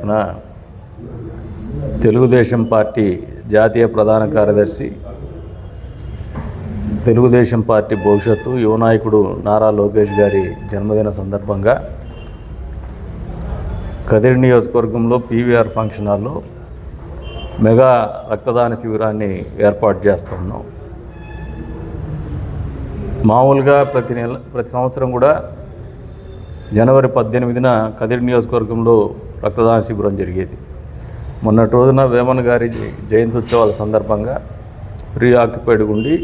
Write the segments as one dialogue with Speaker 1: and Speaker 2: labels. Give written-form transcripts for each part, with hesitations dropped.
Speaker 1: తారీఖున తెలుగుదేశం పార్టీ జాతీయ ప్రధాన కార్యదర్శి, తెలుగుదేశం పార్టీ భవిష్యత్తు యువ నాయకుడు నారా లోకేష్ గారి జన్మదిన సందర్భంగా కదిరి నియోజకవర్గంలో పీవీఆర్ ఫంక్షన్ హాల్లో మెగా రక్తదాన శిబిరాన్ని ఏర్పాటు చేస్తున్నాం. మామూలుగా ప్రతి సంవత్సరం కూడా జనవరి 18న కదిరి నియోజకవర్గంలో రక్తదాన శిబిరం జరిగేది. మొన్నటి రోజున వేమన గారి జయంత్యుత్సవాల సందర్భంగా ప్రీ ఆక్యుపైడ్ ఉండి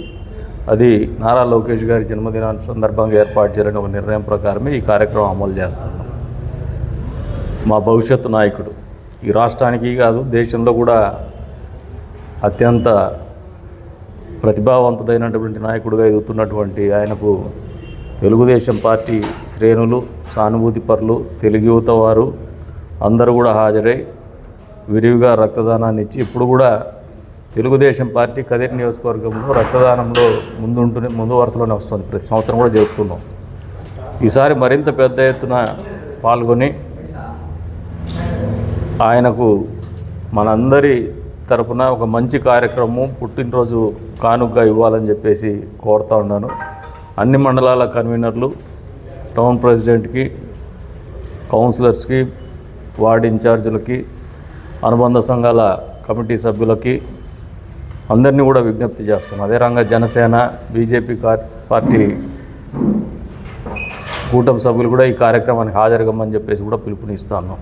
Speaker 1: అది నారా లోకేష్ గారి జన్మదినాన్ని సందర్భంగా ఏర్పాటు చేయాలని ఒక నిర్ణయం ప్రకారమే ఈ కార్యక్రమం అమలు చేస్తున్నాం. మా భవిష్యత్తు నాయకుడు ఈ రాష్ట్రానికి కాదు దేశంలో కూడా అత్యంత ప్రతిభావంతుడైనటువంటి నాయకుడిగా ఎదుగుతున్నటువంటి ఆయనకు తెలుగుదేశం పార్టీ శ్రేణులు, సానుభూతి పరులు, తెలుగు యువత వారు అందరూ కూడా హాజరై విరివిగా రక్తదానాన్ని ఇచ్చి ఇప్పుడు కూడా తెలుగుదేశం పార్టీ కదిరి నియోజకవర్గంలో రక్తదానంలో ముందు వరుసలోనే వస్తుంది. ప్రతి సంవత్సరం కూడా జరుపుతున్నాం. ఈసారి మరింత పెద్ద ఎత్తున పాల్గొని ఆయనకు మనందరి తరపున ఒక మంచి కార్యక్రమం పుట్టినరోజు కానుకగా ఇవ్వాలని చెప్పేసి కోరుతా ఉన్నాను. అన్ని మండలాల కన్వీనర్లు, టౌన్ ప్రెసిడెంట్కి, కౌన్సిలర్స్కి, వార్డు ఇన్ఛార్జీలకి, అనుబంధ సంఘాల కమిటీ సభ్యులకి అందరినీ కూడా విజ్ఞప్తి చేస్తాను. అదే రంగా జనసేన, బీజేపీ పార్టీ కూటమి సభ్యులు కూడా ఈ కార్యక్రమానికి హాజరుగమ్మని చెప్పేసి కూడా పిలుపునిస్తాను.